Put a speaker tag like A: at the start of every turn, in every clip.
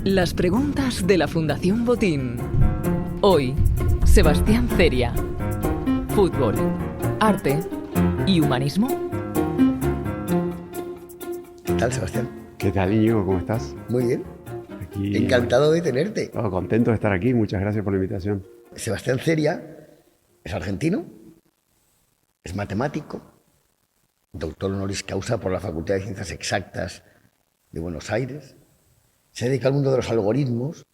A: Las preguntas de la Fundación Botín. Hoy, Sebastián Ceria. Fútbol, arte y humanismo.
B: ¿Qué tal, Sebastián?
C: ¿Qué tal, Íñigo? ¿Cómo estás?
B: Muy bien.
C: Aquí,
B: Encantado de tenerte.
C: contento de estar aquí. Muchas gracias por la invitación.
B: Sebastián Ceria es argentino, es matemático, doctor honoris causa por la Facultad de Ciencias Exactas de Buenos Aires. Se dedica al mundo de los algoritmos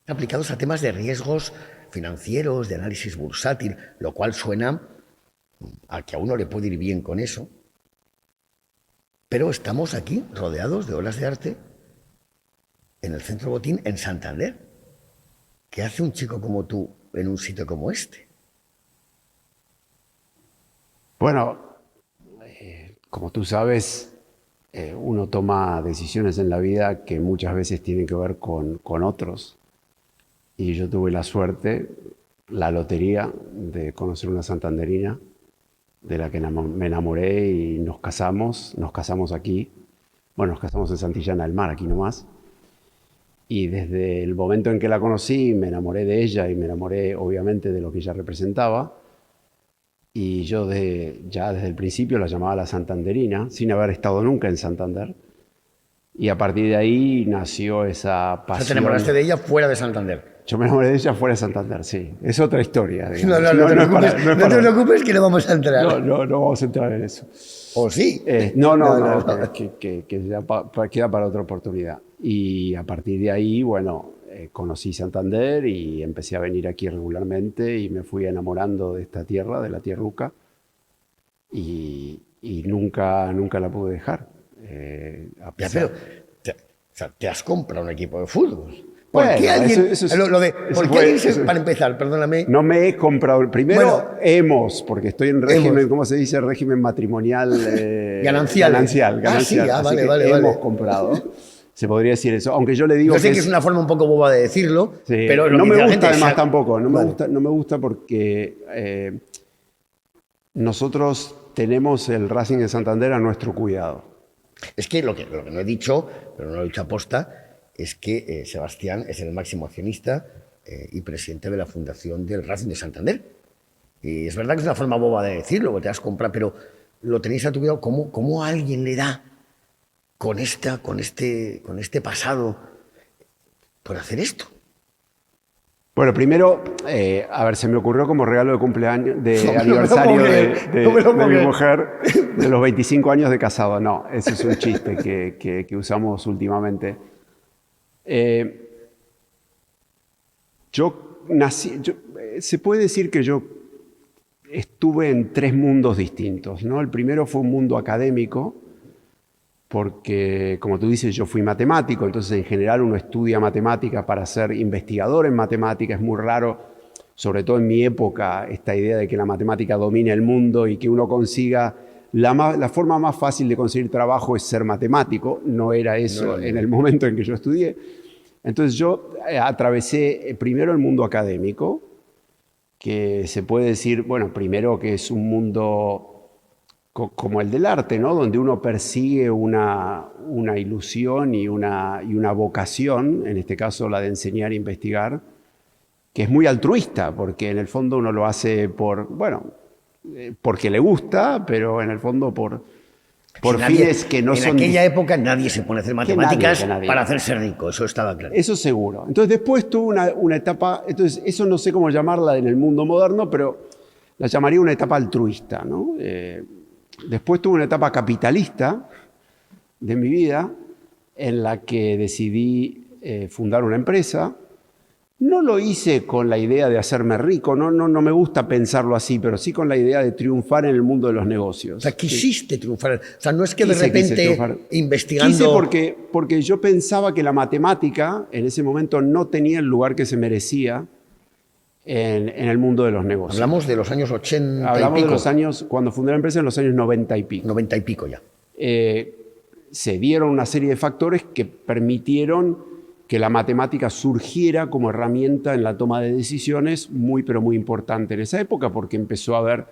B: aplicados a temas de riesgos financieros, de análisis bursátil, lo cual suena a que a uno le puede ir bien con eso. Pero estamos aquí, rodeados de obras de arte, en el Centro Botín, en Santander. ¿Qué hace un chico como tú en un sitio como este?
C: Bueno, como tú sabes, uno toma decisiones en la vida que muchas veces tienen que ver con otros. Y yo tuve la suerte, la lotería, de conocer una santanderina de la que me enamoré y nos casamos aquí. Bueno, nos casamos en Santillana del Mar, aquí nomás. Y desde el momento en que la conocí, me enamoré de ella y me enamoré, obviamente, de lo que ella representaba. Y yo ya desde el principio la llamaba la santanderina, sin haber estado nunca en Santander. Y a partir de ahí nació esa pasión.
B: O sea, te enamoraste de ella fuera de Santander.
C: Yo me enamoré de ella fuera de Santander, sí. Es otra historia.
B: No te preocupes que no vamos a entrar.
C: No vamos a entrar en eso.
B: ¿O sí?
C: No. Que ya queda para otra oportunidad. Y a partir de ahí, bueno, conocí Santander y empecé a venir aquí regularmente y me fui enamorando de esta tierra, de la tierruca, y nunca la pude dejar.
B: Pero te has comprado un equipo de fútbol.
C: Bueno,
B: ¿Por qué alguien, para empezar, perdóname?
C: No me he comprado. Primero, porque estoy en régimen, ¿cómo se dice? Régimen matrimonial.
B: Ganancial.
C: Vale. Hemos comprado. Se podría decir eso. Aunque yo le digo.
B: Yo sé que es una forma un poco boba de decirlo,
C: sí,
B: pero
C: no me gusta además tampoco. No me gusta porque nosotros tenemos el Racing de Santander a nuestro cuidado.
B: Es que lo que no he dicho, pero no lo he dicho aposta, es que Sebastián es el máximo accionista y presidente de la fundación del Racing de Santander. Y es verdad que es una forma boba de decirlo, que te has comprado, pero lo tenéis a tu cuidado. ¿Cómo a alguien le da con este pasado por hacer esto?
C: Bueno, primero, se me ocurrió como regalo de cumpleaños, aniversario de mi mujer, de los 25 años de casado. No, ese es un chiste que usamos últimamente. Se puede decir que yo estuve en 3 mundos distintos, ¿no? El primero fue un mundo académico, porque, como tú dices, yo fui matemático, entonces en general uno estudia matemática para ser investigador en matemática. Es muy raro, sobre todo en mi época, esta idea de que la matemática domine el mundo y que uno consiga. La forma más fácil de conseguir trabajo es ser matemático. No era eso en el momento en que yo estudié. Entonces yo atravesé primero el mundo académico, que se puede decir, bueno, primero que es un mundo como el del arte, ¿no? Donde uno persigue una ilusión y una vocación, en este caso la de enseñar e investigar, que es muy altruista, porque en el fondo uno lo hace porque le gusta, pero en el fondo por fines que no son.
B: En aquella época nadie se pone a hacer matemáticas para hacerse rico, eso estaba claro.
C: Eso seguro. Entonces después tuvo una etapa, entonces eso no sé cómo llamarla en el mundo moderno, pero la llamaría una etapa altruista, ¿no? Después tuve una etapa capitalista de mi vida en la que decidí fundar una empresa. No lo hice con la idea de hacerme rico, no me gusta pensarlo así, pero sí con la idea de triunfar en el mundo de los negocios.
B: O sea, quisiste triunfar. O sea, no es que de repente investigando.
C: Quise porque yo pensaba que la matemática en ese momento no tenía el lugar que se merecía en el mundo de los negocios.
B: Hablamos de los años 80
C: Hablamos
B: y pico.
C: De los años, cuando fundé la empresa, en los años 90 y pico.
B: 90 y pico ya.
C: Se dieron una serie de factores que permitieron que la matemática surgiera como herramienta en la toma de decisiones pero muy importante en esa época, porque empezó a haber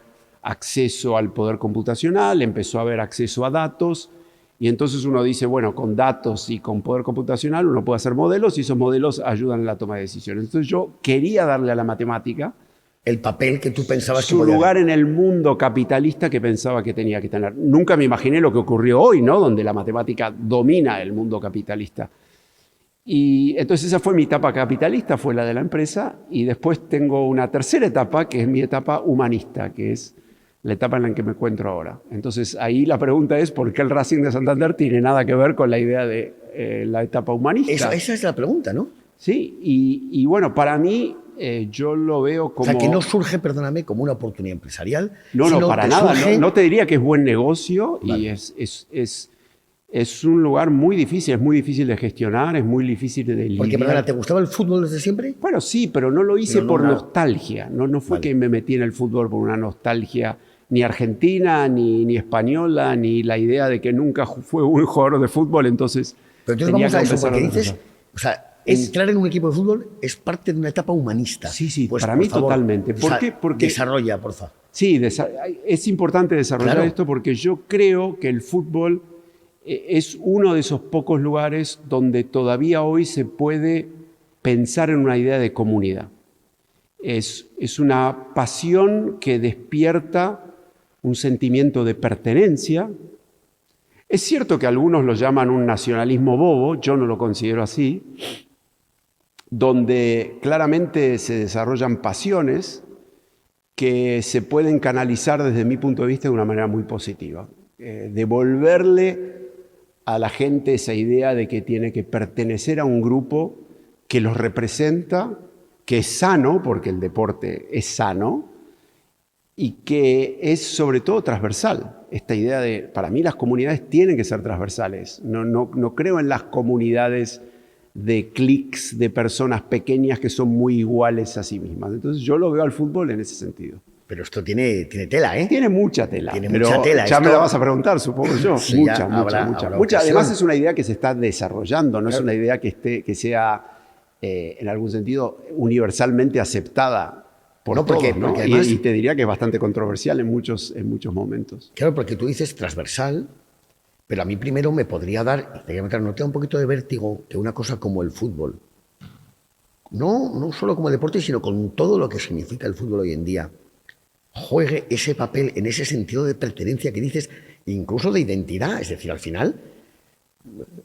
C: acceso al poder computacional, empezó a haber acceso a datos Y entonces uno dice, bueno, con datos y con poder computacional uno puede hacer modelos y esos modelos ayudan en la toma de decisiones. Entonces yo quería darle a la matemática
B: El papel que tú pensabas que
C: su
B: podía
C: lugar
B: haber.
C: en el mundo capitalista que pensaba que tenía que tener. Nunca me imaginé lo que ocurrió hoy, ¿no? Donde la matemática domina el mundo capitalista. Y entonces esa fue mi etapa capitalista, fue la de la empresa, y después tengo una tercera etapa, que es mi etapa humanista, que es la etapa en la que me encuentro ahora. Entonces ahí la pregunta es, ¿por qué el Racing de Santander tiene nada que ver con la idea de la etapa humanista?
B: Esa es la pregunta, ¿no?
C: Sí, y bueno, para mí yo lo veo como...
B: O sea, que no surge, perdóname, como una oportunidad empresarial.
C: No,
B: sino
C: para
B: que
C: nada.
B: surge-
C: No te diría que es buen negocio
B: Vale.
C: y es un lugar muy difícil, es muy difícil de gestionar, es muy difícil de lidiar.
B: Porque, perdona, ¿te gustaba el fútbol desde siempre?
C: Bueno, sí, pero no lo hice
B: Pero no
C: por
B: una-
C: nostalgia. No fue
B: Vale.
C: que me metí en el fútbol por una nostalgia ni argentina, ni española, ni la idea de que nunca fue un jugador de fútbol, entonces
B: Pero entonces
C: tenía
B: vamos a
C: que
B: eso,
C: empezar
B: porque
C: a
B: dices,
C: pensar.
B: o sea, entrar en un equipo de fútbol es parte de una etapa humanista.
C: Sí,
B: Pues,
C: para
B: por
C: mí
B: favor,
C: totalmente. ¿Por
B: o sea,
C: qué? Porque
B: desarrolla, por favor.
C: sí, es importante desarrollar
B: Claro.
C: esto porque yo creo que el fútbol es uno de esos pocos lugares donde todavía hoy se puede pensar en una idea de comunidad. Es una pasión que despierta un sentimiento de pertenencia. Es cierto que algunos lo llaman un nacionalismo bobo, yo no lo considero así, donde claramente se desarrollan pasiones que se pueden canalizar desde mi punto de vista de una manera muy positiva. Devolverle a la gente esa idea de que tiene que pertenecer a un grupo que los representa, que es sano, porque el deporte es sano, y que es sobre todo transversal. Esta idea de, para mí las comunidades tienen que ser transversales. No creo en las comunidades de clics de personas pequeñas que son muy iguales a sí mismas. Entonces yo lo veo al fútbol en ese sentido.
B: Pero esto tiene tela, ¿eh?
C: Tiene mucha tela.
B: Tiene
C: pero
B: mucha tela.
C: Ya me
B: Esto-
C: la vas a preguntar, supongo yo.
B: Sí, ya habrá
C: mucha.
B: ocasión.
C: Además es una idea que se está desarrollando, no es
B: Claro.
C: una idea que sea en algún sentido universalmente aceptada por
B: No, porque-
C: todos, ¿no?
B: porque además-
C: Y te diría que es bastante controversial en muchos momentos.
B: Claro, porque tú dices transversal, pero a mí primero me podría dar, no te da un poquito de vértigo que una cosa como el fútbol, no solo como deporte, sino con todo lo que significa el fútbol hoy en día, juegue ese papel en ese sentido de pertenencia que dices, incluso de identidad. Es decir, al final,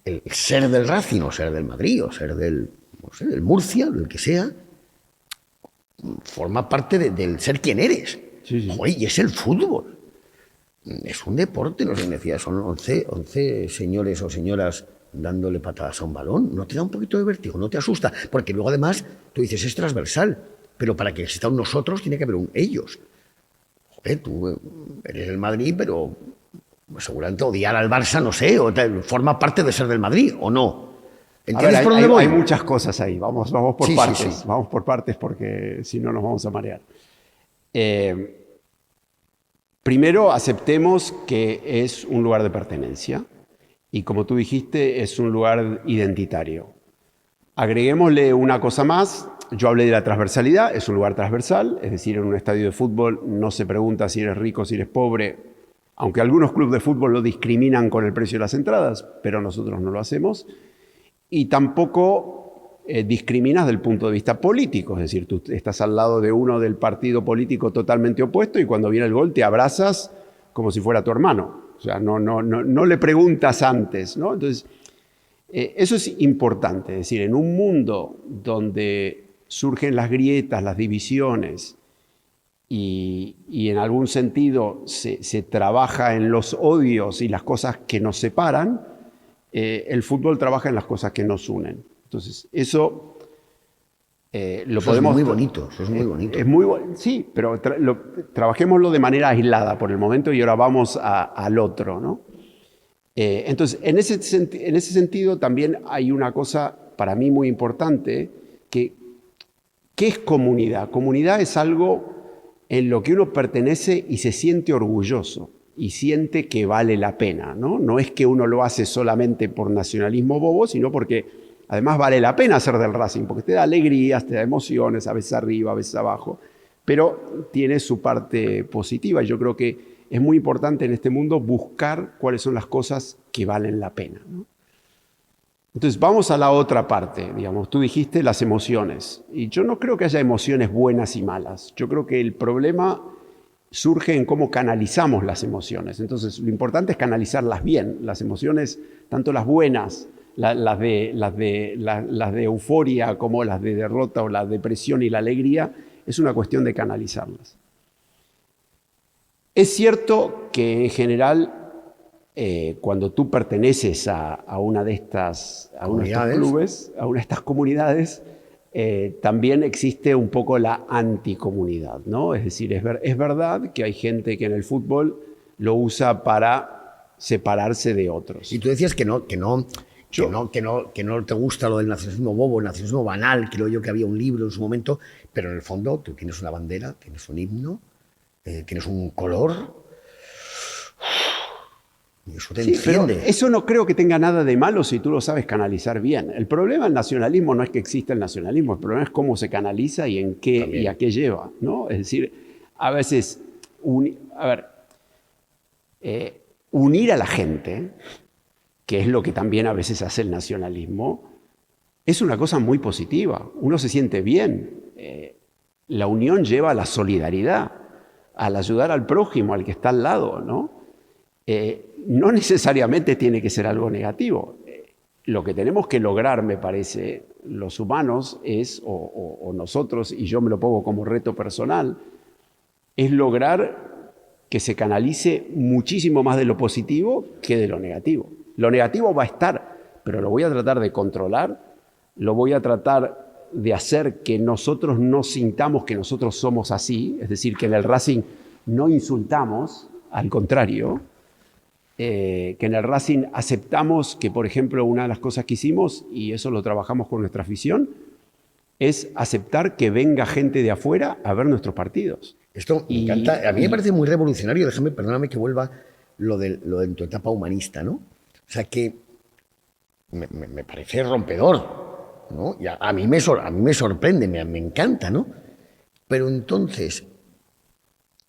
B: el ser del Racing o ser del Madrid o ser del Murcia, del que sea, forma parte del ser quien eres.
C: Sí.
B: Joder, y es el fútbol. Es un deporte, no sé, me decía, son 11 señores o señoras dándole patadas a un balón. ¿No te da un poquito de vértigo? ¿No te asusta? Porque luego además tú dices, es transversal, pero para que exista un nosotros tiene que haber un ellos. Joder, tú eres del Madrid, pero seguramente odiar al Barça, no sé, forma parte de ser del Madrid, ¿o no? ¿Entiendes
C: A ver,
B: por dónde voy?
C: hay muchas cosas ahí. Vamos por
B: Sí, sí,
C: partes.
B: sí.
C: Vamos por partes porque si no nos vamos a marear. Primero, aceptemos que es un lugar de pertenencia y, como tú dijiste, es un lugar identitario. Agreguémosle una cosa más. Yo hablé de la transversalidad, es un lugar transversal, es decir, en un estadio de fútbol no se pregunta si eres rico o si eres pobre, aunque algunos clubes de fútbol lo discriminan con el precio de las entradas, pero nosotros no lo hacemos. Y tampoco discriminas del punto de vista político, es decir, tú estás al lado de uno del partido político totalmente opuesto y cuando viene el gol te abrazas como si fuera tu hermano. O sea, no le preguntas antes, ¿no? Entonces, eso es importante, es decir, en un mundo donde surgen las grietas, las divisiones y en algún sentido se trabaja en los odios y las cosas que nos separan, el fútbol trabaja en las cosas que nos unen. Entonces, eso lo podemos...
B: Es muy bonito, eso es muy bonito.
C: Es muy sí, pero trabajémoslo de manera aislada por el momento y ahora vamos al otro, ¿no? Entonces, en ese sentido también hay una cosa para mí muy importante, ¿qué es comunidad? Comunidad es algo en lo que uno pertenece y se siente orgulloso y siente que vale la pena, ¿no? No es que uno lo hace solamente por nacionalismo bobo, sino porque además vale la pena ser del Racing, porque te da alegrías, te da emociones, a veces arriba, a veces abajo, pero tiene su parte positiva. Yo creo que es muy importante en este mundo buscar cuáles son las cosas que valen la pena, ¿no? Entonces, vamos a la otra parte, digamos. Tú dijiste las emociones. Y yo no creo que haya emociones buenas y malas. Yo creo que el problema surge en cómo canalizamos las emociones. Entonces, lo importante es canalizarlas bien. Las emociones, tanto las buenas, las de euforia como las de derrota o la depresión y la alegría, es una cuestión de canalizarlas. Es cierto que en general, cuando tú perteneces a una de estas, a uno de estos clubes, a una de estas comunidades, también existe un poco la anticomunidad, ¿no? Es decir, es verdad que hay gente que en el fútbol lo usa para separarse de otros.
B: Y tú decías que no te gusta lo del nacionalismo bobo, el nacionalismo banal. Creo yo que había un libro en su momento, pero en el fondo tú tienes una bandera, tienes un himno, tienes un color. Y eso te enciende.
C: Pero eso no creo que tenga nada de malo si tú lo sabes canalizar bien. El problema del nacionalismo no es que exista el nacionalismo, el problema es cómo se canaliza y en qué y a qué lleva, ¿no? Es decir, a veces unir a la gente, que es lo que también a veces hace el nacionalismo, es una cosa muy positiva. Uno se siente bien. La unión lleva a la solidaridad, al ayudar al prójimo, al que está al lado, ¿no? No necesariamente tiene que ser algo negativo. Lo que tenemos que lograr, me parece, los humanos es, o nosotros, y yo me lo pongo como reto personal, es lograr que se canalice muchísimo más de lo positivo que de lo negativo. Lo negativo va a estar, pero lo voy a tratar de controlar, lo voy a tratar de hacer que nosotros no sintamos que nosotros somos así, es decir, que en el Racing no insultamos, al contrario, que en el Racing aceptamos que, por ejemplo, una de las cosas que hicimos, y eso lo trabajamos con nuestra afición, es aceptar que venga gente de afuera a ver nuestros partidos.
B: Esto me encanta. A mí me parece muy revolucionario. Perdóname que vuelva lo de tu etapa humanista, ¿no? O sea, que me parece rompedor, ¿no? Y a mí me sorprende, me encanta, ¿no? Pero entonces,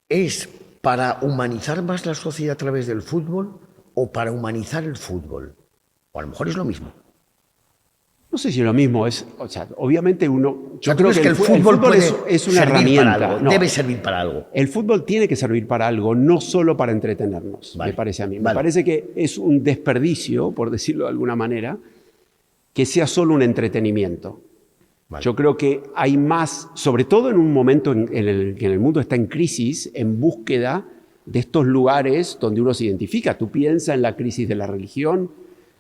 B: ¿es para humanizar más la sociedad a través del fútbol o para humanizar el fútbol? O a lo mejor es lo mismo.
C: No sé si lo mismo es, o sea, obviamente yo
B: creo que el fútbol
C: es una herramienta.
B: Para algo,
C: no,
B: debe servir para algo.
C: El fútbol tiene que servir para algo, no solo para entretenernos, me parece a mí. Me parece que es un desperdicio, por decirlo de alguna manera, que sea solo un entretenimiento. Yo creo que hay más, sobre todo en un momento en el que el mundo está en crisis, en búsqueda de estos lugares donde uno se identifica. Tú piensas en la crisis de la religión,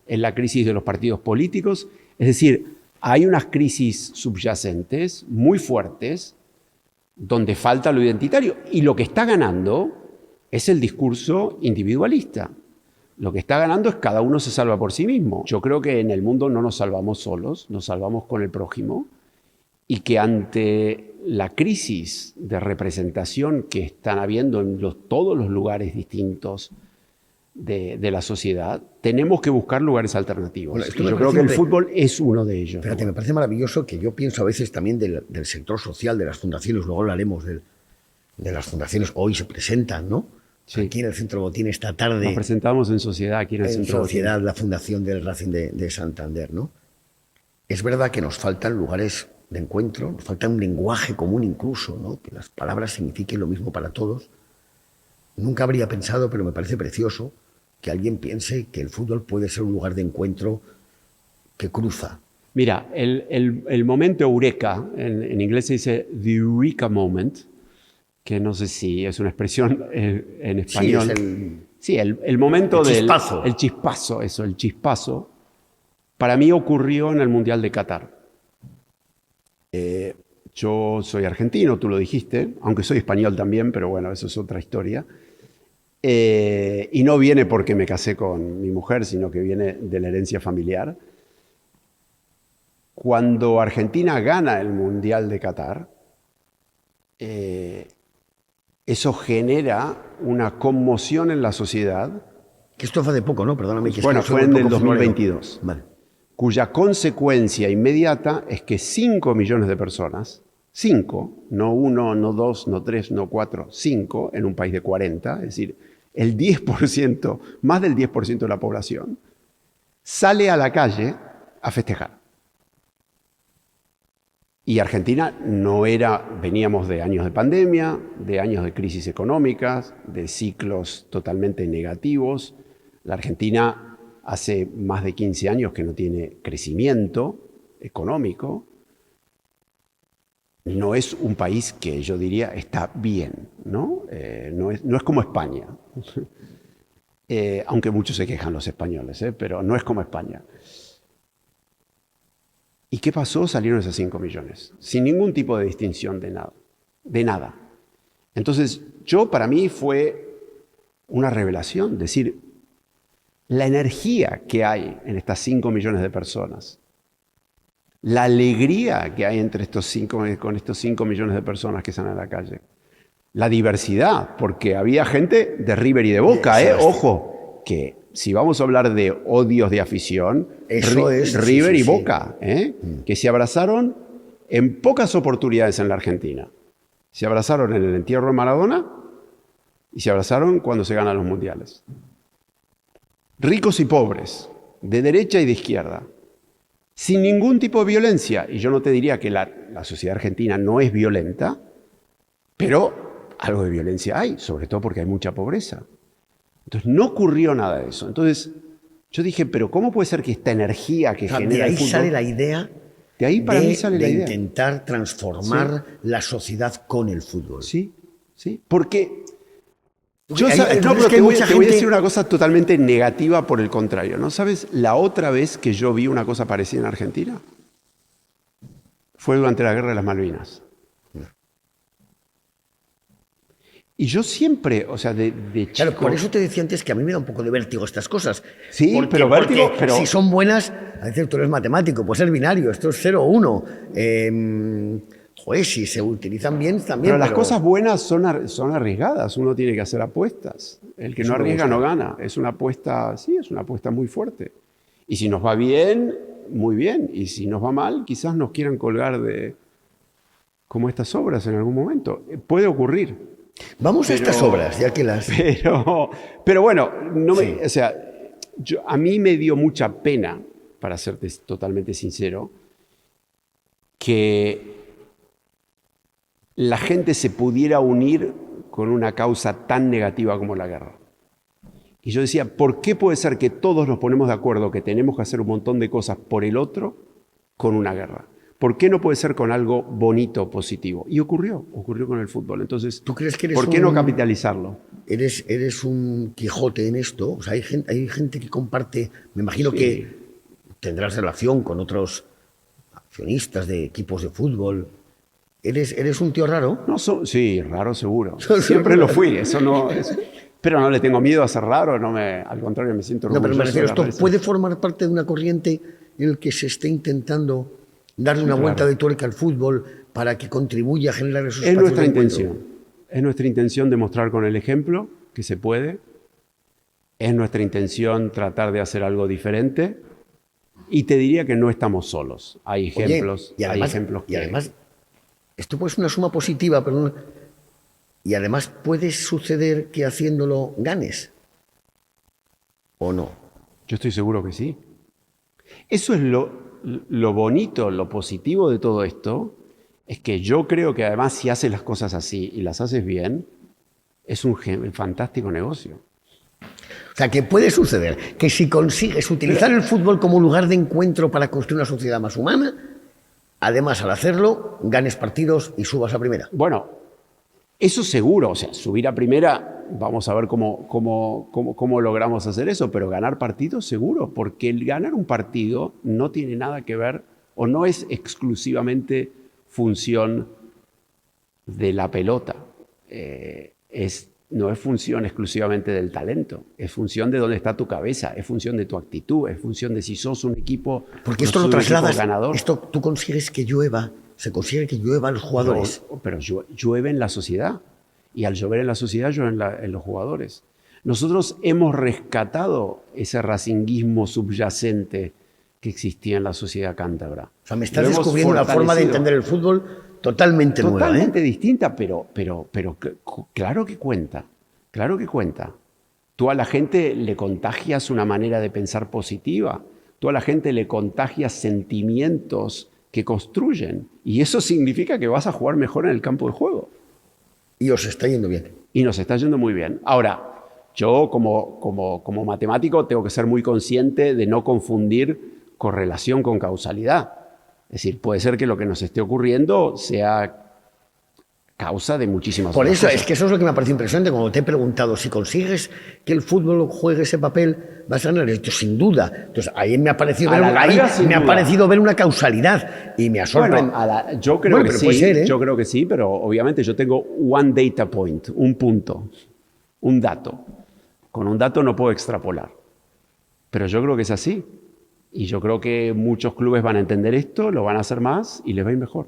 C: en la crisis de los partidos políticos. Es decir, hay unas crisis subyacentes muy fuertes donde falta lo identitario. Y lo que está ganando es el discurso individualista. Lo que está ganando es cada uno se salva por sí mismo. Yo creo que en el mundo no nos salvamos solos, nos salvamos con el prójimo. Y que ante la crisis de representación que están habiendo en todos los lugares distintos de la sociedad, tenemos que buscar lugares alternativos. Bueno, y yo creo que el fútbol es uno de ellos.
B: Fíjate, me parece maravilloso que yo pienso a veces también del sector social, de las fundaciones, luego hablaremos de las fundaciones, hoy se presentan, ¿no? Sí. Aquí en el Centro Botín esta tarde.
C: Nos presentamos en sociedad aquí en el Centro Botín.
B: En sociedad, la fundación del Racing de Santander, ¿no? Es verdad que nos faltan lugares de encuentro, nos falta un lenguaje común incluso, ¿no? Que las palabras signifiquen lo mismo para todos. Nunca habría pensado, pero me parece precioso, que alguien piense que el fútbol puede ser un lugar de encuentro que cruza.
C: Mira, el momento eureka, en inglés se dice the eureka moment, que no sé si es una expresión en español. Sí, el momento del chispazo. El chispazo, para mí ocurrió en el Mundial de Qatar. Yo soy argentino, tú lo dijiste, aunque soy español también, pero bueno, eso es otra historia. Y no viene porque me casé con mi mujer, sino que viene de la herencia familiar. Cuando Argentina gana el Mundial de Qatar, eso genera una conmoción en la sociedad.
B: Que esto fue de poco, ¿no? Perdóname.
C: Bueno, fue en el 2022. Vale. Cuya consecuencia inmediata es que 5 millones de personas, 5, no 1, no 2, no 3, no 4, 5, en un país de 40, es decir, el 10%, más del 10% de la población, sale a la calle a festejar. Y Argentina veníamos de años de pandemia, de años de crisis económicas, de ciclos totalmente negativos. La Argentina hace más de 15 años que no tiene crecimiento económico. No es un país que yo diría está bien, ¿no? No es como España. Aunque muchos se quejan los españoles, pero no es como España. ¿Y qué pasó? Salieron esos 5 millones, sin ningún tipo de distinción de nada. De nada. Entonces, para mí fue una revelación, decir, la energía que hay en estas 5 millones de personas, la alegría que hay con estos 5 millones de personas que salen a la calle, la diversidad, porque había gente de River y de Boca, ojo, que si vamos a hablar de odios de afición, River y Boca, que se abrazaron en pocas oportunidades en la Argentina. Se abrazaron en el entierro de Maradona y se abrazaron cuando se ganan los mundiales. Ricos y pobres, de derecha y de izquierda, sin ningún tipo de violencia. Y yo no te diría que la sociedad argentina no es violenta, pero algo de violencia hay, sobre todo porque hay mucha pobreza. Entonces no ocurrió nada de eso. Entonces yo dije, pero ¿cómo puede ser que esta energía que genera el fútbol...
B: De ahí sale la idea
C: de ahí para mí sale la idea.
B: Intentar transformar la sociedad con el fútbol.
C: Sí, sí. Porque... te voy a decir una cosa totalmente negativa por el contrario. ¿No sabes? La otra vez que yo vi una cosa parecida en Argentina fue durante la Guerra de las Malvinas. Y yo siempre, o sea, de chico...
B: Claro, por eso te decía antes que a mí me da un poco de vértigo estas cosas.
C: Sí, pero
B: si son buenas, a veces tú eres matemático, puede ser binario, esto es 0 o 1. Joder, si se utilizan bien también.
C: Pero las cosas buenas son arriesgadas, uno tiene que hacer apuestas. El que no arriesga no gana. Es una apuesta, sí, es una apuesta muy fuerte. Y si nos va bien, muy bien. Y si nos va mal, quizás nos quieran colgar de como estas obras en algún momento. Puede ocurrir.
B: Vamos a estas obras, ya que las...
C: Pero bueno, o sea, a mí me dio mucha pena, para serte totalmente sincero, que la gente se pudiera unir con una causa tan negativa como la guerra. Y yo decía, ¿por qué puede ser que todos nos ponemos de acuerdo que tenemos que hacer un montón de cosas por el otro con una guerra? ¿Por qué no puede ser con algo bonito, positivo? Y ocurrió con el fútbol. Entonces,
B: ¿tú crees que
C: ¿por qué no capitalizarlo?
B: Eres un Quijote en esto. O sea, hay gente que comparte, me imagino que tendrás relación con otros accionistas de equipos de fútbol. ¿Eres un tío raro?
C: No, sí, raro seguro. Siempre lo fui. Pero no le tengo miedo a ser raro. Al contrario, me siento orgulloso.
B: No, pero me refiero, esto puede formar parte de una corriente en la que se esté intentando darle una vuelta de tuerca al fútbol para que contribuya a generar esos espacios.
C: Es nuestra intención. Es nuestra intención demostrar con el ejemplo que se puede. Es nuestra intención tratar de hacer algo diferente. Y te diría que no estamos solos. Hay ejemplos.
B: Y además, esto puede ser una suma positiva, pero y además puede suceder que haciéndolo ganes. ¿O no?
C: Yo estoy seguro que sí. Eso es lo bonito, lo positivo de todo esto, es que yo creo que además si haces las cosas así y las haces bien, es un fantástico negocio.
B: O sea, que puede suceder que si consigues utilizar el fútbol como lugar de encuentro para construir una sociedad más humana, además al hacerlo, ganes partidos y subas a primera.
C: Bueno, eso seguro, o sea, subir a primera, vamos a ver cómo logramos hacer eso, pero ganar partidos seguro, porque el ganar un partido no tiene nada que ver, o no es exclusivamente función de la pelota, no es función exclusivamente del talento, es función de dónde está tu cabeza, es función de tu actitud, es función de si sos un equipo ganador.
B: Porque esto lo trasladas, esto tú consigues que llueva, se consigue que lluevan los jugadores.
C: Pero llueve en la sociedad. Y al llover en la sociedad, llueve en los jugadores. Nosotros hemos rescatado ese racinguismo subyacente que existía en la sociedad cántabra.
B: O sea, me estás descubriendo una forma de entender el fútbol totalmente nueva.
C: Totalmente distinta, pero claro que cuenta. Claro que cuenta. Tú a la gente le contagias una manera de pensar positiva. Tú a la gente le contagias sentimientos que construyen. Y eso significa que vas a jugar mejor en el campo de juego.
B: Y os está yendo bien.
C: Y nos está yendo muy bien. Ahora, yo como matemático tengo que ser muy consciente de no confundir correlación con causalidad. Es decir, puede ser que lo que nos esté ocurriendo sea causa de muchísimas
B: Por
C: otras
B: eso,
C: cosas.
B: es que eso es lo que me ha parecido impresionante. Cuando te he preguntado si consigues que el fútbol juegue ese papel, vas a ganar esto, sin duda. Entonces, ahí me ha parecido, ver una causalidad y me ha sorprendido.
C: Bueno, yo creo que sí, puede ser, ¿eh? Yo creo que sí, pero obviamente yo tengo one data point, un punto, un dato. Con un dato no puedo extrapolar. Pero yo creo que es así. Y yo creo que muchos clubes van a entender esto, lo van a hacer más y les va a ir mejor.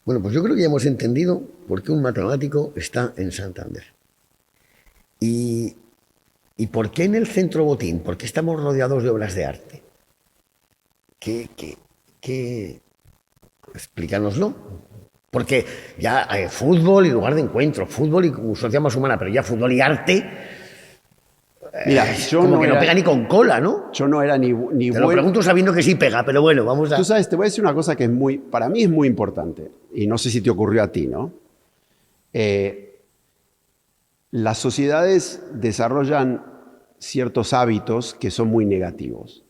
B: Bueno, pues yo creo que ya hemos entendido por qué un matemático está en Santander. ¿Y por qué en el Centro Botín? ¿Por qué estamos rodeados de obras de arte? Explícanoslo. Porque ya hay fútbol y lugar de encuentro, fútbol y sociedad más humana, pero ya fútbol y arte...
C: Mira, yo
B: como
C: no
B: que
C: era,
B: no pega ni con cola, ¿no?
C: Yo no era ni
B: Te
C: bueno.
B: lo pregunto sabiendo que sí pega, pero bueno, vamos a...
C: Tú sabes, te voy a decir una cosa que para mí es muy importante, y no sé si te ocurrió a ti, ¿no? Las sociedades desarrollan ciertos hábitos que son muy negativos.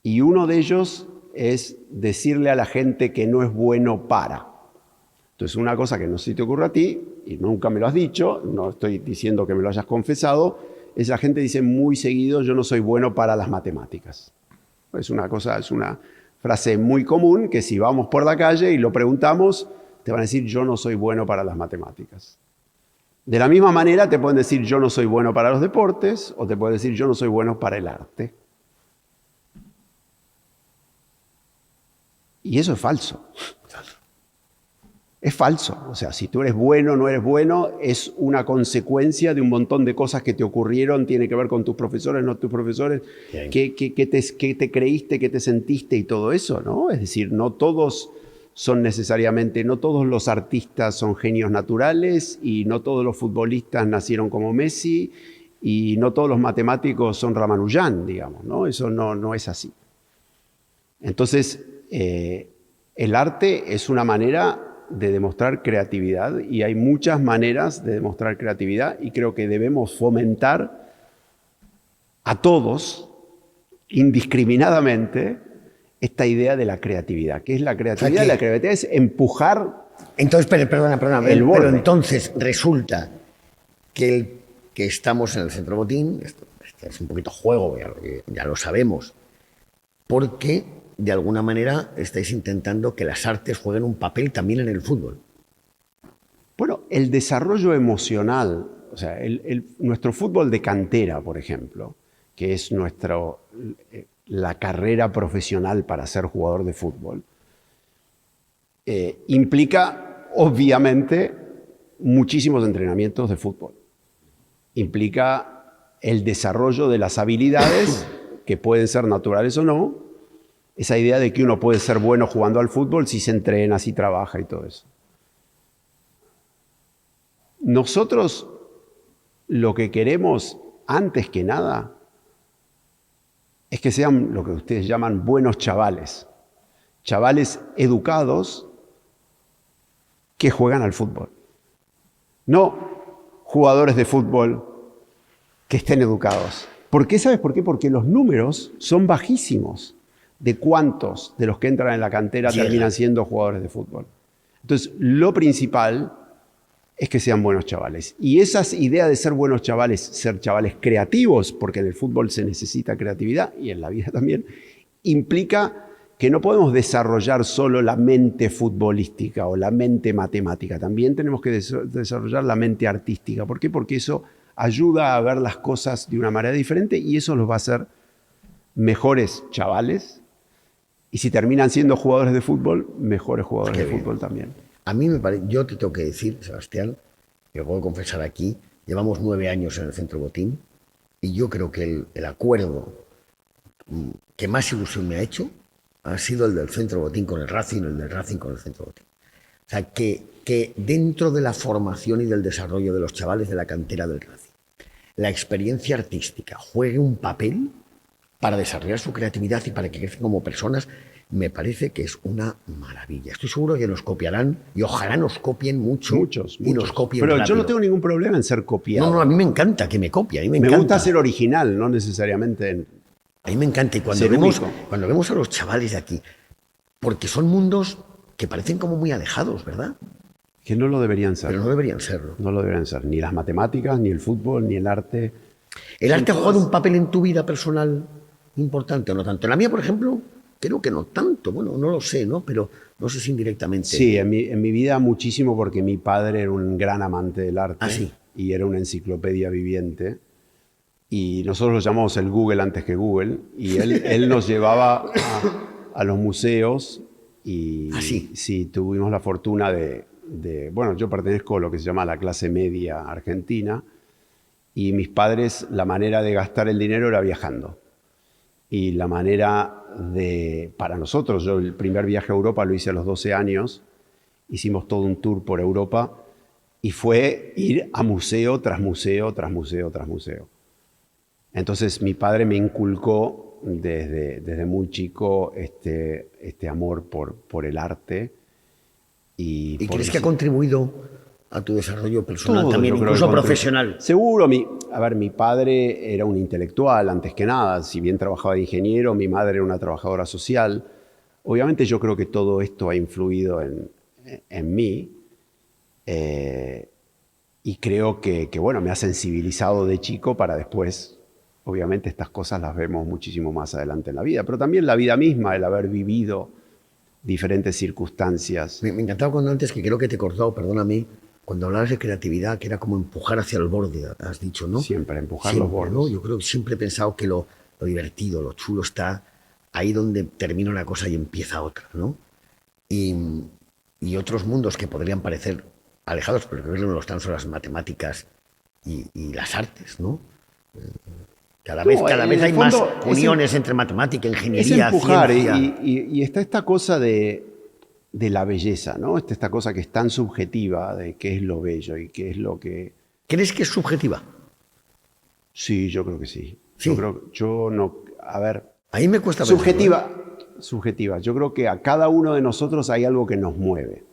C: Y uno de ellos es decirle a la gente que no es bueno para. Entonces, una cosa que no sé si te ocurre a ti, y nunca me lo has dicho, no estoy diciendo que me lo hayas confesado, es la gente dice muy seguido, yo no soy bueno para las matemáticas. Es una frase muy común que si vamos por la calle y lo preguntamos, te van a decir, yo no soy bueno para las matemáticas. De la misma manera te pueden decir, yo no soy bueno para los deportes, o te pueden decir, yo no soy bueno para el arte. Y eso es falso. Es falso. O sea, si tú eres bueno o no eres bueno, es una consecuencia de un montón de cosas que te ocurrieron, tiene que ver con tus profesores, no tus profesores, qué te creíste, qué te sentiste y todo eso, ¿no? Es decir, no todos los artistas son genios naturales y no todos los futbolistas nacieron como Messi y no todos los matemáticos son Ramanujan, digamos, ¿no? Eso no es así. Entonces, el arte es una manera de demostrar creatividad y hay muchas maneras de demostrar creatividad y creo que debemos fomentar a todos indiscriminadamente esta idea de la creatividad. ¿Qué es la creatividad? La creatividad es empujar.
B: Entonces, perdona,
C: el borde.
B: Pero entonces resulta que estamos en el Centro Botín, esto es un poquito juego, ya lo sabemos, porque de alguna manera estáis intentando que las artes jueguen un papel también en el fútbol.
C: Bueno, el desarrollo emocional, o sea, nuestro fútbol de cantera, por ejemplo, que es la carrera profesional para ser jugador de fútbol, implica, obviamente, muchísimos entrenamientos de fútbol. Implica el desarrollo de las habilidades, que pueden ser naturales o no, esa idea de que uno puede ser bueno jugando al fútbol si se entrena, si trabaja y todo eso. Nosotros lo que queremos, antes que nada, es que sean lo que ustedes llaman buenos chavales. Chavales educados que juegan al fútbol. No jugadores de fútbol que estén educados. ¿Por qué? ¿Sabes por qué? Porque los números son bajísimos de cuántos de los que entran en la cantera terminan siendo jugadores de fútbol. Entonces, lo principal es que sean buenos chavales. Y esas ideas de ser buenos chavales, ser chavales creativos, porque en el fútbol se necesita creatividad y en la vida también, implica que no podemos desarrollar solo la mente futbolística o la mente matemática. También tenemos que desarrollar la mente artística. ¿Por qué? Porque eso ayuda a ver las cosas de una manera diferente y eso los va a hacer mejores chavales. Y si terminan siendo jugadores de fútbol, mejores jugadores de fútbol también.
B: A mí me parece, yo te tengo que decir, Sebastián, y lo puedo confesar aquí, llevamos 9 años en el Centro Botín y yo creo que el acuerdo que más ilusión me ha hecho ha sido el del Centro Botín con el Racing, el del Racing con el Centro Botín. O sea, que dentro de la formación y del desarrollo de los chavales de la cantera del Racing, la experiencia artística juegue un papel para desarrollar su creatividad y para que crezcan como personas, me parece que es una maravilla. Estoy seguro que nos copiarán y ojalá nos copien mucho.
C: Muchos.
B: Y nos copien
C: Pero
B: rápido.
C: yo no tengo ningún problema en ser copiado.
B: No, a mí me encanta que me copien. A mí me
C: Me
B: encanta.
C: gusta ser original, no necesariamente...
B: A mí me encanta. Y
C: Ser único.
B: cuando vemos a los chavales de aquí, porque son mundos que parecen como muy alejados, ¿verdad?
C: Que no lo deberían ser.
B: Pero no deberían serlo.
C: No lo deberían ser. Ni las matemáticas, ni el fútbol, ni el arte.
B: ¿El arte ha
C: todas-
B: jugado un papel en tu vida personal importante o no tanto? En la mía, por ejemplo, creo que no tanto. Bueno, no lo sé, ¿no? Pero no sé si indirectamente.
C: Sí, en mi vida muchísimo porque mi padre era un gran amante del arte.
B: Ah, sí.
C: Y era una enciclopedia viviente. Y nosotros lo llamamos el Google antes que Google. Y él nos llevaba a los museos y
B: Ah, sí.
C: sí, tuvimos la fortuna bueno, yo pertenezco a lo que se llama la clase media argentina y mis padres, la manera de gastar el dinero era viajando. Y la manera para nosotros, yo el primer viaje a Europa lo hice a los 12 años, hicimos todo un tour por Europa y fue ir a museo tras museo, tras museo, tras museo. Entonces mi padre me inculcó desde muy chico este amor por el arte. ¿Y
B: ¿Y
C: por
B: crees
C: eso-
B: que ha contribuido a tu desarrollo personal
C: todo,
B: también,
C: yo creo
B: incluso
C: que
B: profesional?
C: Seguro, mi padre era un intelectual antes que nada, si bien trabajaba de ingeniero, mi madre era una trabajadora social. Obviamente yo creo que todo esto ha influido en mí y creo que, bueno, me ha sensibilizado de chico para después, obviamente estas cosas las vemos muchísimo más adelante en la vida, pero también la vida misma, el haber vivido diferentes circunstancias.
B: Me encantaba cuando antes, que creo que te he cortado, perdóname, cuando hablabas de creatividad, que era como empujar hacia el borde, has dicho, ¿no?
C: Siempre empujar
B: Siempre,
C: los bordes.
B: ¿no? Yo creo que siempre he pensado que lo divertido, lo chulo está ahí donde termina una cosa y empieza otra, ¿no? Y otros mundos que podrían parecer alejados, pero que no lo están, son las matemáticas y las artes, ¿no? Cada vez
C: en
B: hay
C: el
B: más
C: fondo,
B: uniones entre matemática,
C: Es
B: ingeniería,
C: empujar
B: ciencia.
C: y está esta cosa de la belleza, ¿no? Está esta cosa que es tan subjetiva de qué es lo bello y qué es lo que...
B: ¿Crees que es subjetiva?
C: Sí, yo creo que sí.
B: Sí.
C: Yo no... A ver...
B: A mí me cuesta verlo,
C: Subjetiva. Yo creo que a cada uno de nosotros hay algo que nos mueve.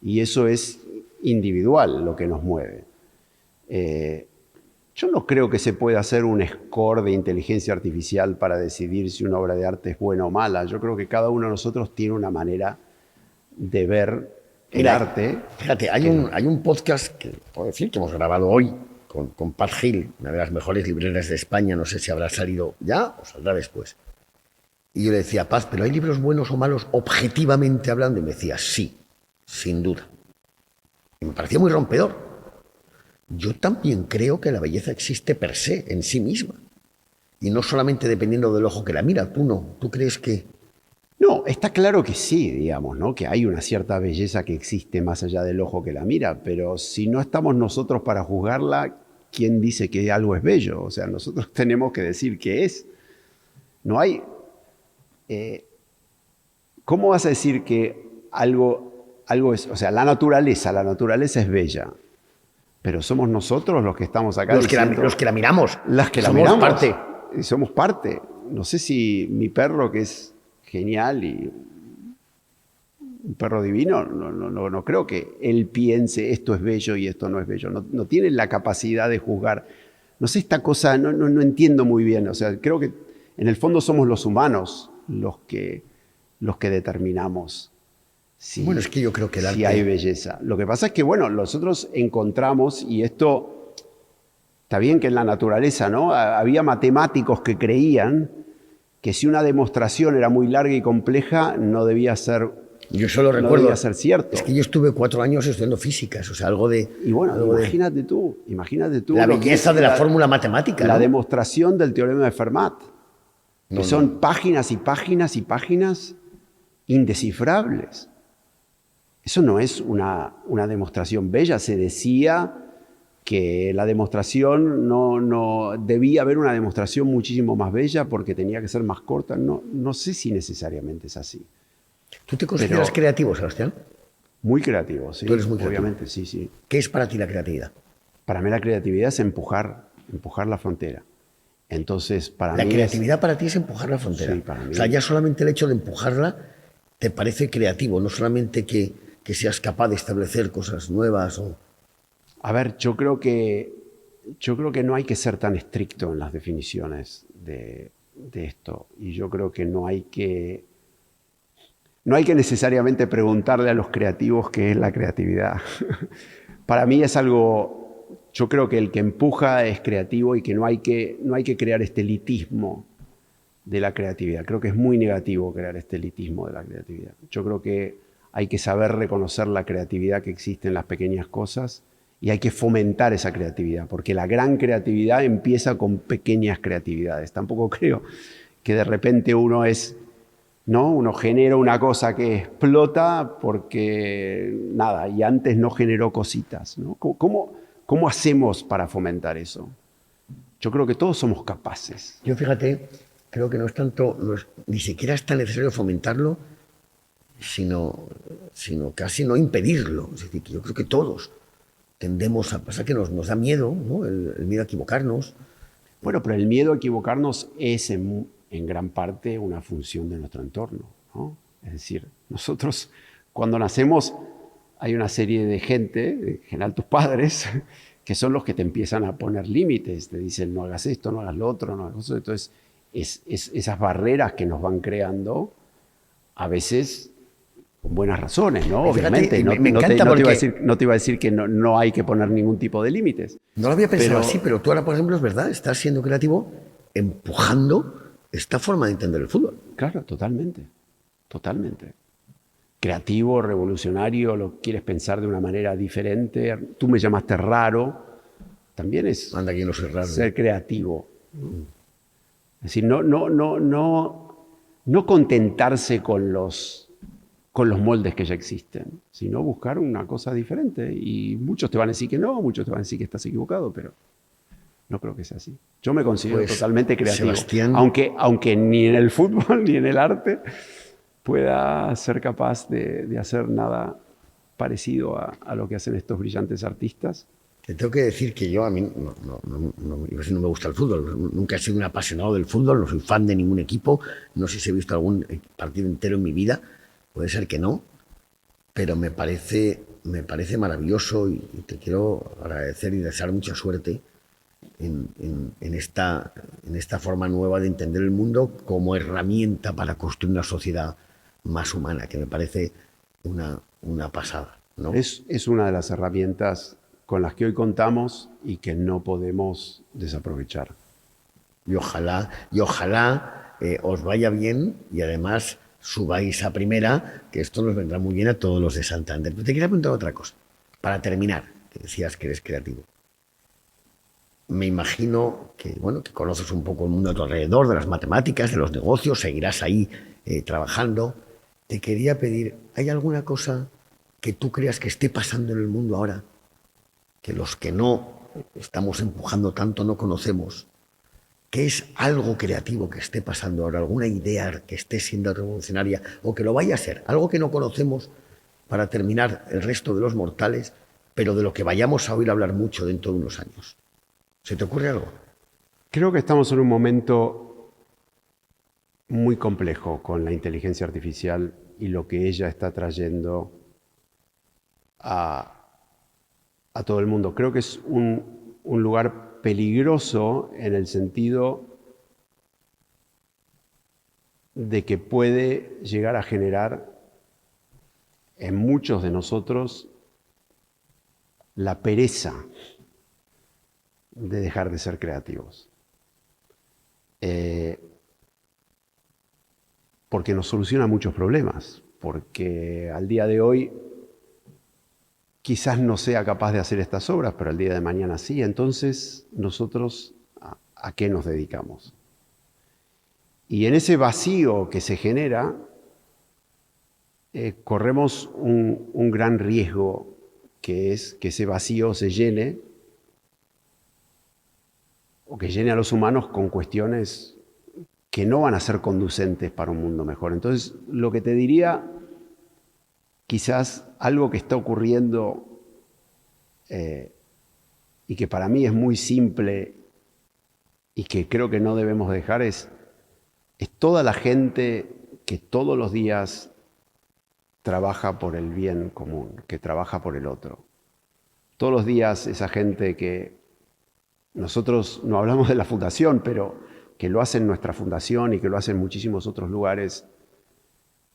C: Y eso es individual lo que nos mueve. Yo no creo que se pueda hacer un score de inteligencia artificial para decidir si una obra de arte es buena o mala. Yo creo que cada uno de nosotros tiene una manera de ver el
B: Mira,
C: arte.
B: Fíjate, hay un podcast que puedo decir que hemos grabado hoy con Pat Hill, una de las mejores libreras de España. No sé si habrá salido ya o saldrá después. Y yo le decía, Paz, ¿pero hay libros buenos o malos objetivamente hablando? Y me decía, sí, sin duda. Y me parecía muy rompedor. Yo también creo que la belleza existe per se, en sí misma. Y no solamente dependiendo del ojo que la mira. Tú no. ¿Tú crees que...?
C: No, está claro que sí, digamos, ¿no? Que hay una cierta belleza que existe más allá del ojo que la mira, pero si no estamos nosotros para juzgarla, ¿quién dice que algo es bello? O sea, nosotros tenemos que decir qué es. No hay... ¿Cómo vas a decir que algo es... O sea, la naturaleza es bella, pero somos nosotros los que estamos acá
B: Los que la miramos.
C: las que la
B: Somos
C: miramos.
B: parte.
C: Y somos parte. No sé si mi perro, que es genial y un perro divino, no creo que él piense esto es bello y esto no es bello. No tiene la capacidad de juzgar. No sé, esta cosa no entiendo muy bien. O sea, creo que en el fondo somos los humanos los que determinamos si,
B: Bueno, es que yo creo que el
C: si
B: arte...
C: hay belleza. Lo que pasa es que, bueno, nosotros encontramos, y esto está bien que en la naturaleza, ¿no? Había matemáticos que creían que si una demostración era muy larga y compleja, no debía ser,
B: Yo solo
C: no
B: recuerdo...
C: debía ser cierto.
B: Es que yo estuve 4 años estudiando físicas, o sea, algo de...
C: Y bueno,
B: algo de-
C: imagínate tú
B: la
C: lo que
B: belleza
C: es
B: de la fórmula matemática,
C: la
B: ¿no?
C: demostración del teorema de Fermat, que
B: No,
C: son páginas y páginas y páginas indescifrables. Eso no es una demostración bella. Se decía que la demostración no debía haber una demostración muchísimo más bella porque tenía que ser más corta. No sé si necesariamente es así.
B: ¿Tú te consideras
C: Pero-
B: creativo, Sebastián?
C: Muy creativo, sí.
B: Tú eres muy creativo.
C: Obviamente, sí.
B: ¿Qué es para ti la creatividad?
C: Para mí la creatividad es empujar empujar la frontera. Entonces, para
B: La
C: mí
B: creatividad para ti es empujar la frontera.
C: Sí, para mí.
B: O sea, ya solamente el hecho de empujarla te parece creativo, no solamente que seas capaz de establecer cosas nuevas o...
C: A ver, yo creo que no hay que ser tan estricto en las definiciones de esto. Y yo creo que no hay que necesariamente preguntarle a los creativos qué es la creatividad. Para mí es algo, yo creo que el que empuja es creativo y que no hay que crear este elitismo de la creatividad. Creo que es muy negativo crear este elitismo de la creatividad. Yo creo que hay que saber reconocer la creatividad que existe en las pequeñas cosas y hay que fomentar esa creatividad, porque la gran creatividad empieza con pequeñas creatividades. Tampoco creo que de repente uno genera una cosa que explota porque nada, y antes no generó cositas, ¿no? ¿Cómo hacemos para fomentar eso? Yo creo que todos somos capaces.
B: Yo, fíjate, creo que ni siquiera es tan necesario fomentarlo, sino casi no impedirlo. Es decir, que yo creo que todos tendemos a pasar que nos da miedo, ¿no? El miedo a equivocarnos.
C: Bueno, pero el miedo a equivocarnos es en gran parte una función de nuestro entorno, ¿no? Es decir, nosotros cuando nacemos hay una serie de gente, en general tus padres, que son los que te empiezan a poner límites, te dicen no hagas esto, no hagas lo otro, no hagas eso. Entonces, esas barreras que nos van creando, a veces con buenas razones, ¿no?
B: Fíjate,
C: obviamente,
B: me encanta
C: no te iba a decir que no hay que poner ningún tipo de límites.
B: No lo había pensado así, pero tú ahora, por ejemplo, es verdad, estás siendo creativo empujando esta forma de entender el fútbol.
C: Claro, totalmente. Creativo, revolucionario, lo quieres pensar de una manera diferente. Tú me llamaste raro, también es
B: Anda, que no soy raro.
C: ser creativo. Es decir, no contentarse con los moldes que ya existen, sino buscar una cosa diferente. Y muchos te van a decir que no, muchos te van a decir que estás equivocado, pero no creo que sea así. Yo me considero totalmente creativo.
B: Sebastián,
C: aunque ni en el fútbol ni en el arte pueda ser capaz de hacer nada parecido a lo que hacen estos brillantes artistas.
B: te tengo que decir que yo a mí no me gusta el fútbol. Nunca he sido un apasionado del fútbol, no soy fan de ningún equipo. No sé si he visto algún partido entero en mi vida. Puede ser que no, pero me parece maravilloso y te quiero agradecer y desear mucha suerte en esta forma nueva de entender el mundo como herramienta para construir una sociedad más humana, que me parece una pasada, ¿no?
C: Es una de las herramientas con las que hoy contamos y que no podemos desaprovechar.
B: Y ojalá os vaya bien y además subáis a primera, que esto nos vendrá muy bien a todos los de Santander. Pero te quería preguntar otra cosa, para terminar, que decías que eres creativo. Me imagino que conoces un poco el mundo a tu alrededor, de las matemáticas, de los negocios, seguirás ahí trabajando. Te quería pedir, ¿hay alguna cosa que tú creas que esté pasando en el mundo ahora, que los que no estamos empujando tanto no conocemos? ¿Qué es algo creativo que esté pasando ahora? ¿Alguna idea que esté siendo revolucionaria o que lo vaya a ser? Algo que no conocemos para terminar el resto de los mortales, pero de lo que vayamos a oír hablar mucho dentro de unos años. ¿Se te ocurre algo?
C: Creo que estamos en un momento muy complejo con la inteligencia artificial y lo que ella está trayendo a todo el mundo. Creo que es un lugar peligroso en el sentido de que puede llegar a generar en muchos de nosotros la pereza de dejar de ser creativos. Porque nos soluciona muchos problemas, porque al día de hoy quizás no sea capaz de hacer estas obras, pero el día de mañana sí. Entonces, nosotros, ¿a qué nos dedicamos? Y en ese vacío que se genera, corremos un gran riesgo, que es que ese vacío se llene, o que llene a los humanos con cuestiones que no van a ser conducentes para un mundo mejor. Entonces, lo que te diría, quizás algo que está ocurriendo y que para mí es muy simple y que creo que no debemos dejar es toda la gente que todos los días trabaja por el bien común, que trabaja por el otro. Todos los días esa gente que nosotros no hablamos de la fundación, pero que lo hace en nuestra fundación y que lo hace en muchísimos otros lugares,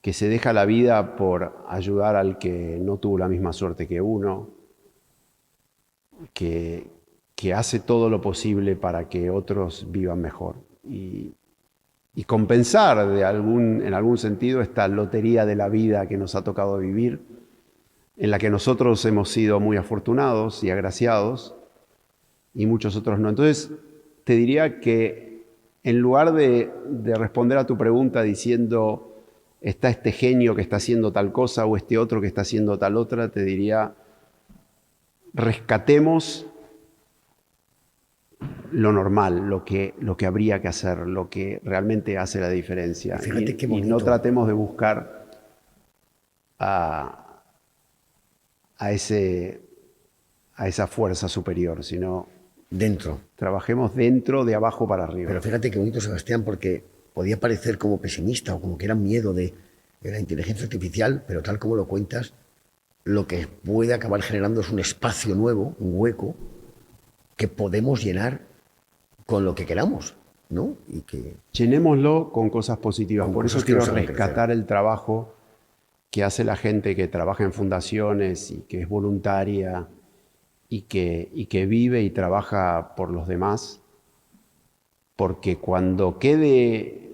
C: que se deja la vida por ayudar al que no tuvo la misma suerte que uno, que hace todo lo posible para que otros vivan mejor. Y compensar en algún sentido esta lotería de la vida que nos ha tocado vivir, en la que nosotros hemos sido muy afortunados y agraciados, y muchos otros no. Entonces, te diría que en lugar de responder a tu pregunta diciendo, está este genio que está haciendo tal cosa o este otro que está haciendo tal otra, te diría, rescatemos lo normal, lo que habría que hacer, lo que realmente hace la diferencia.
B: Fíjate qué
C: y
B: bonito.
C: no tratemos de buscar a esa fuerza superior, sino
B: Dentro.
C: trabajemos dentro, de abajo para arriba.
B: Pero fíjate qué bonito, Sebastián, porque podía parecer como pesimista o como que era miedo de la inteligencia artificial, pero tal como lo cuentas, lo que puede acabar generando es un espacio nuevo, un hueco, que podemos llenar con lo que queramos, ¿no? Y que
C: llenémoslo con cosas positivas.
B: Con
C: Por eso
B: cosas que
C: quiero
B: nos hagan
C: rescatar el trabajo que hace la gente que trabaja en fundaciones y que es voluntaria y que vive y trabaja por los demás, porque cuando quede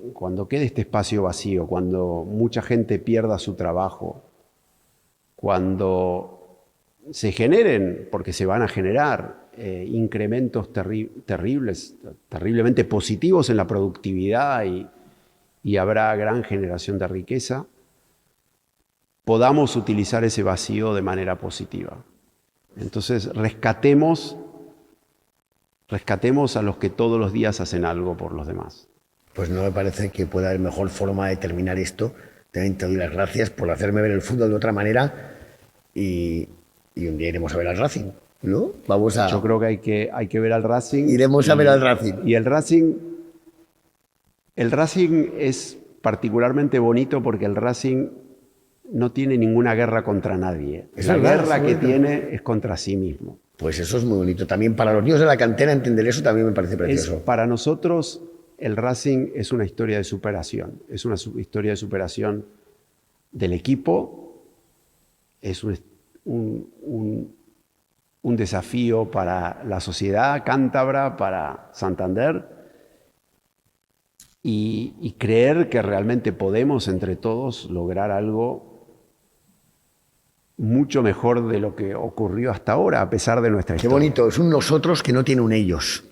C: este espacio vacío, cuando mucha gente pierda su trabajo, cuando se generen, porque se van a generar, incrementos terriblemente positivos en la productividad y habrá gran generación de riqueza, podamos utilizar ese vacío de manera positiva. Entonces, rescatemos a los que todos los días hacen algo por los demás.
B: pues no me parece que pueda haber mejor forma de terminar esto. También te doy las gracias por hacerme ver el fútbol de otra manera y un día iremos a ver al Racing, ¿no?
C: Yo creo que hay que ver al Racing.
B: Iremos a ver al Racing.
C: Y el Racing es particularmente bonito porque el Racing no tiene ninguna guerra contra nadie. La guerra que tiene es contra sí mismo.
B: Pues eso es muy bonito. También para los niños de la cantera entender eso también me parece precioso.
C: Para nosotros el Racing es una historia de superación. Es una historia de superación del equipo. Es un desafío para la sociedad cántabra, para Santander. Y creer que realmente podemos entre todos lograr algo mucho mejor de lo que ocurrió hasta ahora, a pesar de nuestra historia.
B: Qué bonito, es un nosotros que no tiene un ellos,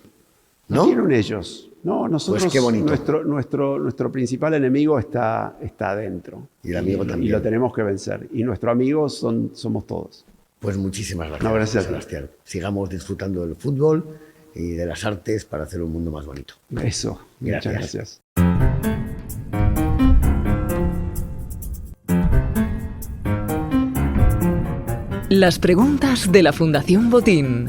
B: ¿no?
C: No tiene un ellos. No, nosotros,
B: pues qué bonito.
C: Nuestro principal enemigo está adentro.
B: Y el amigo también.
C: Y lo tenemos que vencer. Y nuestro amigo somos todos.
B: Pues muchísimas gracias,
C: No, gracias
B: Sebastián. Sigamos disfrutando del fútbol y de las artes para hacer un mundo más bonito.
C: Eso.
B: Gracias.
C: Muchas gracias.
A: Las preguntas de la Fundación Botín.